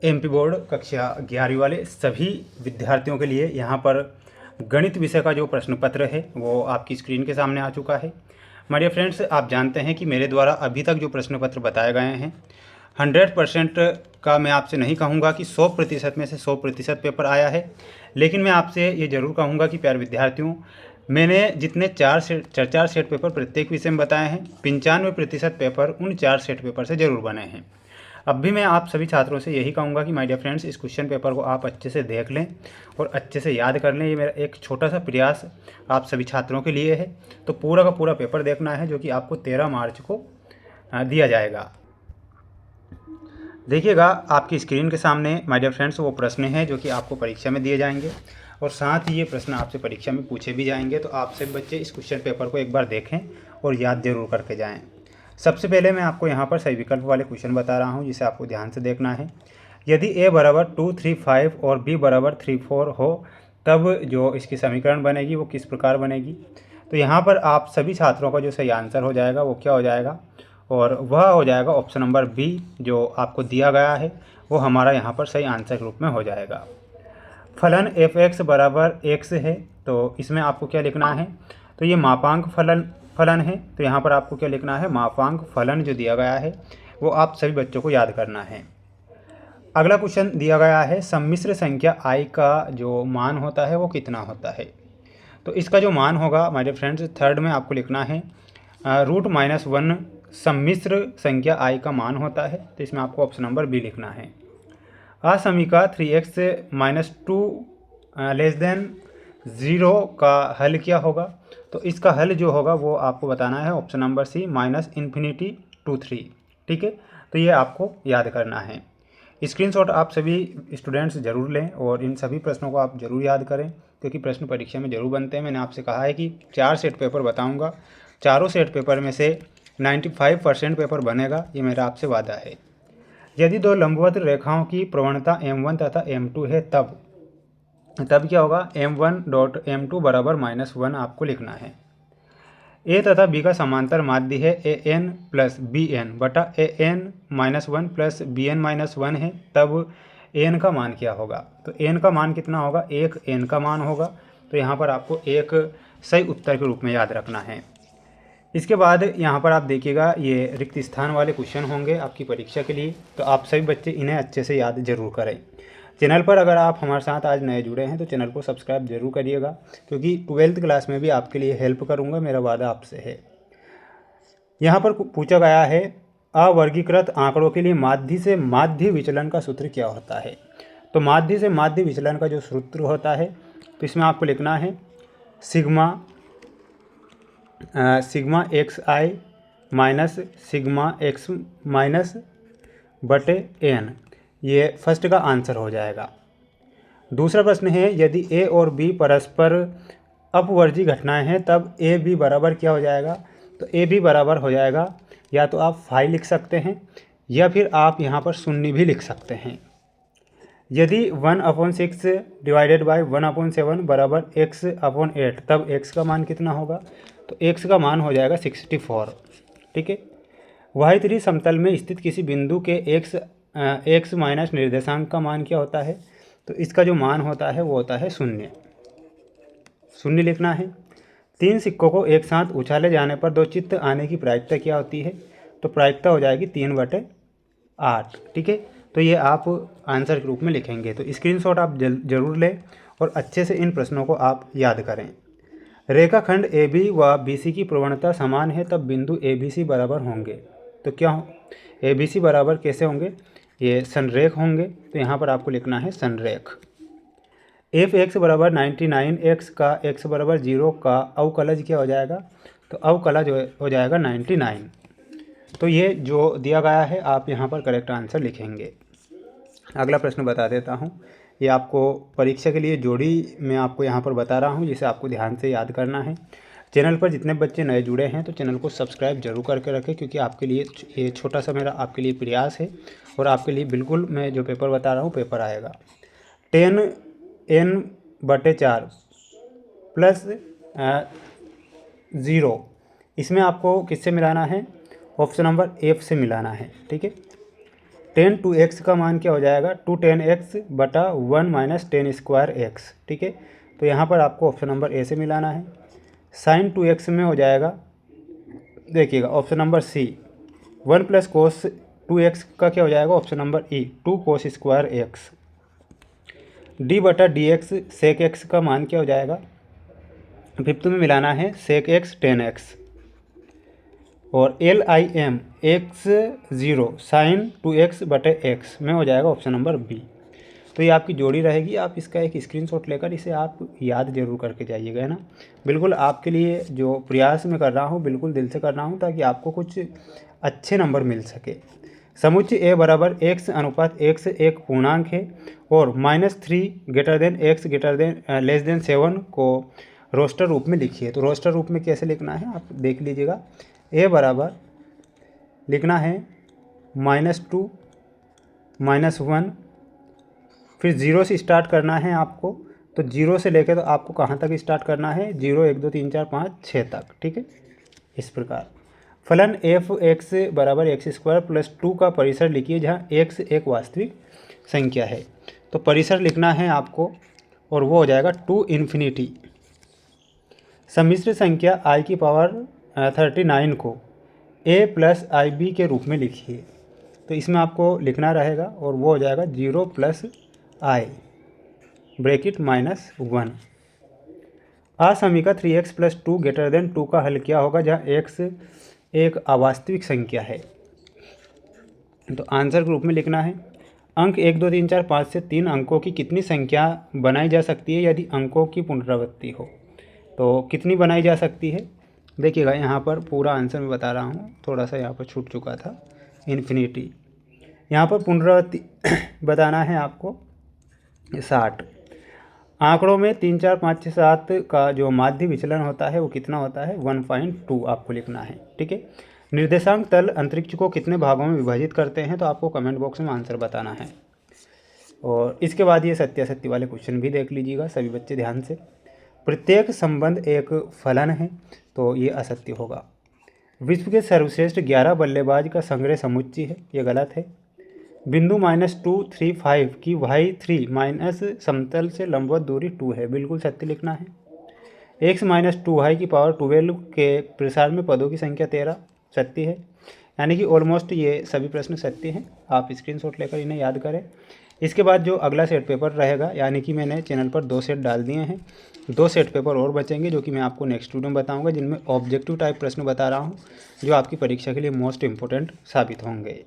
MP board कक्षा 11वीं वाले सभी विद्यार्थियों के लिए यहाँ पर गणित विषय का जो प्रश्न पत्र है वो आपकी स्क्रीन के सामने आ चुका है। माय डियर फ्रेंड्स, आप जानते हैं कि मेरे द्वारा अभी तक जो प्रश्न पत्र बताए गए हैं 100% का मैं आपसे नहीं कहूँगा कि 100% में से 100% पेपर आया है, लेकिन मैं आपसे ये ज़रूर कहूँगा कि प्यारे विद्यार्थियों, मैंने जितने चार सेट पेपर प्रत्येक विषय में बताए हैं 95% पेपर उन 4 सेट पेपर से ज़रूर बने हैं। अब भी मैं आप सभी छात्रों से यही कहूँगा कि माय डियर फ्रेंड्स, इस क्वेश्चन पेपर को आप अच्छे से देख लें और अच्छे से याद कर लें। ये मेरा एक छोटा सा प्रयास आप सभी छात्रों के लिए है। तो पूरा का पूरा पेपर देखना है जो कि आपको 13 मार्च को दिया जाएगा। देखिएगा आपकी स्क्रीन के सामने माय डियर फ्रेंड्स वो प्रश्न हैं जो कि आपको परीक्षा में दिए जाएंगे और साथ ही ये प्रश्न आपसे परीक्षा में पूछे भी जाएंगे। तो आप सभी बच्चे इस क्वेश्चन पेपर को एक बार देखें और याद जरूर करके जाएं। सबसे पहले मैं आपको यहाँ पर सही विकल्प वाले क्वेश्चन बता रहा हूँ जिसे आपको ध्यान से देखना है। यदि a बराबर 2, 3, 5 और b बराबर 3, 4 हो तब जो इसकी समीकरण बनेगी वो किस प्रकार बनेगी। तो यहाँ पर आप सभी छात्रों का जो सही आंसर हो जाएगा वो क्या हो जाएगा, और वह हो जाएगा ऑप्शन नंबर बी जो आपको दिया गया है वो हमारा यहाँ पर सही आंसर के रूप में हो जाएगा। फलन f(x) बराबर x है, तो इसमें आपको क्या लिखना है, तो ये मापांक फलन है। तो यहाँ पर आपको क्या लिखना है, मापांक फलन जो दिया गया है वो आप सभी बच्चों को याद करना है। अगला क्वेश्चन दिया गया है सम्मिश्र संख्या i का जो मान होता है वो कितना होता है। तो इसका जो मान होगा माय डियर फ्रेंड्स, थर्ड में आपको लिखना है √-1 सम्मिश्र संख्या i का मान होता है। तो इसमें आपको ऑप्शन नंबर बी लिखना है। असमीका 3x - 2 <0 का हल क्या होगा। तो इसका हल जो होगा वो आपको बताना है ऑप्शन नंबर सी -∞ to 3। ठीक है, तो ये आपको याद करना है। स्क्रीनशॉट आप सभी स्टूडेंट्स ज़रूर लें और इन सभी प्रश्नों को आप ज़रूर याद करें क्योंकि प्रश्न परीक्षा में ज़रूर बनते हैं। मैंने आपसे कहा है कि 4 सेट पेपर बताऊंगा, चारों सेट पेपर में से 95% पेपर बनेगा, ये मेरा आपसे वादा है। यदि दो लंबवत रेखाओं की प्रवणता m1 तथा m2 है तब क्या होगा, m1.m2 बराबर -1 आपको लिखना है। a तथा b का समांतर माध्य है an प्लस bn बटा an-1 प्लस bn-1 है, तब an का मान क्या होगा। तो an का मान कितना होगा, 1 n का मान होगा। तो यहाँ पर आपको एक सही उत्तर के रूप में याद रखना है। इसके बाद यहाँ पर आप देखिएगा ये रिक्त स्थान वाले क्वेश्चन होंगे आपकी परीक्षा के लिए, तो आप सभी बच्चे इन्हें अच्छे से याद जरूर करें। चैनल पर अगर आप हमारे साथ आज नए जुड़े हैं तो चैनल को सब्सक्राइब जरूर करिएगा क्योंकि 12th क्लास में भी आपके लिए हेल्प करूँगा, मेरा वादा आपसे है। यहाँ पर पूछा गया है अवर्गीकृत आंकड़ों के लिए माध्य से माध्य विचलन का सूत्र क्या होता है। तो माध्य से माध्य विचलन का जो सूत्र होता है तो इसमें आपको लिखना है sigma xi minus sigma x minus बटे n, ये फर्स्ट का आंसर हो जाएगा। दूसरा प्रश्न है यदि a और b परस्पर अपवर्जी घटनाएं हैं तब a b बराबर क्या हो जाएगा। तो a b बराबर हो जाएगा, या तो आप 5 लिख सकते हैं या फिर आप यहाँ पर 0 भी लिख सकते हैं। यदि 1/6 डिवाइडेड बाई 1/7 बराबर x/8 तब x का मान कितना होगा। तो x का मान हो जाएगा 64। ठीक है, y3 समतल में स्थित किसी बिंदु के x माइनस निर्देशांक का मान क्या होता है। तो इसका जो मान होता है वो होता है 0 लिखना है। 3 सिक्कों को एक साथ उछाले जाने पर 2 चित्त आने की प्रायिकता क्या होती है। तो प्रायिकता हो जाएगी 3/8। ठीक है, तो ये आप आंसर के रूप में लिखेंगे। तो स्क्रीनशॉट आप जरूर लें और अच्छे से इन प्रश्नों को आप याद करें। रेखाखंड AB व BC की प्रवणता समान है तब बिंदु ABC बराबर होंगे। तो क्या ABC बराबर कैसे होंगे, ये संरेख होंगे। तो यहाँ पर आपको लिखना है संरेख। f(x) बराबर 99 x का x बराबर 0 का अवकलज क्या हो जाएगा। तो अवकलज हो जाएगा 99। तो ये जो दिया गया है आप यहाँ पर करेक्ट आंसर लिखेंगे। अगला प्रश्न बता देता हूँ, ये आपको परीक्षा के लिए जोड़ी मैं आपको यहाँ पर बता रहा हूँ जिसे आपको ध्यान से याद करना है। चैनल पर जितने बच्चे नए जुड़े हैं तो चैनल को सब्सक्राइब जरूर करके रखें क्योंकि आपके लिए ये छोटा सा मेरा आपके लिए प्रयास है और आपके लिए बिल्कुल मैं जो पेपर बता रहा हूँ पेपर आएगा। 10n/4 प्लस 0, इसमें आपको किससे मिलाना है, ऑप्शन नंबर F से मिलाना है। ठीक है, 10 टू एक्स का मान क्या हो जाएगा, 2 10 एक्स बटा 1 माइनस 10 स्क्वायर एक्स। ठीक है, तो यहाँ पर आपको ऑप्शन नंबर ए से मिलाना है। साइन 2x में हो जाएगा, देखिएगा option number C 1 plus cos 2x का क्या हो जाएगा, option number E 2 cos square x. D बटा डी एक्स सेक एक्स का मान क्या हो जाएगा, फिफ्थ में मिलाना है सेक एक्स 10x। और L I M x 0 sine 2x बटे एक्स में हो जाएगा ऑप्शन नंबर बी। तो ये आपकी जोड़ी रहेगी, आप इसका एक स्क्रीनशॉट लेकर इसे आप याद जरूर करके जाइएगा, है ना। बिल्कुल आपके लिए जो प्रयास मैं कर रहा हूँ बिल्कुल दिल से कर रहा हूँ ताकि आपको कुछ अच्छे नंबर मिल सके। समुच्चय ए बराबर एक्स अनुपात एक्स एक पूर्णांक है और -3 greater than x greater than less than 7 को रोस्टर रूप में लिखिए। तो रोस्टर रूप में कैसे लिखना है आप देख लीजिएगा। ए बराबर लिखना है -2 -1, फिर 0 से स्टार्ट करना है आपको। तो 0 से लेकर तो आपको कहाँ तक स्टार्ट करना है, 0 1 2 3 4 5 6 तक। ठीक है, इस प्रकार फलन एफ एक्स बराबर एक्स स्क्वायर प्लस 2 का परिसर लिखिए जहाँ एक्स एक वास्तविक संख्या है। तो परिसर लिखना है आपको और वो हो जाएगा 2 इन्फिनिटी। सम्मिश्र संख्या i की पावर 39 को a प्लस आई बी के रूप में लिखिए। तो इसमें आपको लिखना रहेगा और वो हो जाएगा 0 प्लस आई ब्रैकेट -1। असमीका 3x प्लस 2 ग्रेटर देन 2 का हल क्या होगा जहाँ x एक अवास्तविक संख्या है। तो आंसर के रूप में लिखना है अंक 1 2 3 4 5 से 3 अंकों की कितनी संख्या बनाई जा सकती है यदि अंकों की पुनरावृत्ति हो। तो कितनी बनाई जा सकती है, देखिएगा यहाँ पर पूरा आंसर मैं बता रहा हूँ, थोड़ा सा यहाँ पर छूट चुका था इन्फिनिटी। यहाँ पर पुनरावृत्ति बताना है आपको 60। आंकड़ों में 3 4 5 6 7 का जो माध्य विचलन होता है वो कितना होता है 1.2 आपको लिखना है। ठीक है, निर्देशांक तल अंतरिक्ष को कितने भागों में विभाजित करते हैं, तो आपको कमेंट बॉक्स में आंसर बताना है। और इसके बाद ये सत्यासत्य वाले क्वेश्चन भी देख लीजिएगा सभी बच्चे ध्यान से। प्रत्येक संबंध एक फलन है, तो ये असत्य होगा। विश्व के सर्वश्रेष्ठ 11 बल्लेबाज का संग्रह समुच्चय है, ये गलत है। बिंदु -2 3 5 की y3 माइनस समतल से लंबवत दूरी 2 है, बिल्कुल सत्य लिखना है। x - 2y की पावर 12 के प्रसार में पदों की संख्या 13 सत्य है। यानी कि ऑलमोस्ट ये सभी प्रश्न सत्य हैं, आप स्क्रीनशॉट लेकर इन्हें याद करें। इसके बाद जो अगला सेट पेपर रहेगा, यानी कि मैंने चैनल पर 2 सेट डाल दिए हैं, 2 सेट पेपर और बचेंगे जो कि मैं आपको नेक्स्ट वीडियो में बताऊंगा, जिनमें ऑब्जेक्टिव टाइप प्रश्न बता रहा हूं जो आपकी परीक्षा के लिए मोस्ट इंपॉर्टेंट साबित होंगे।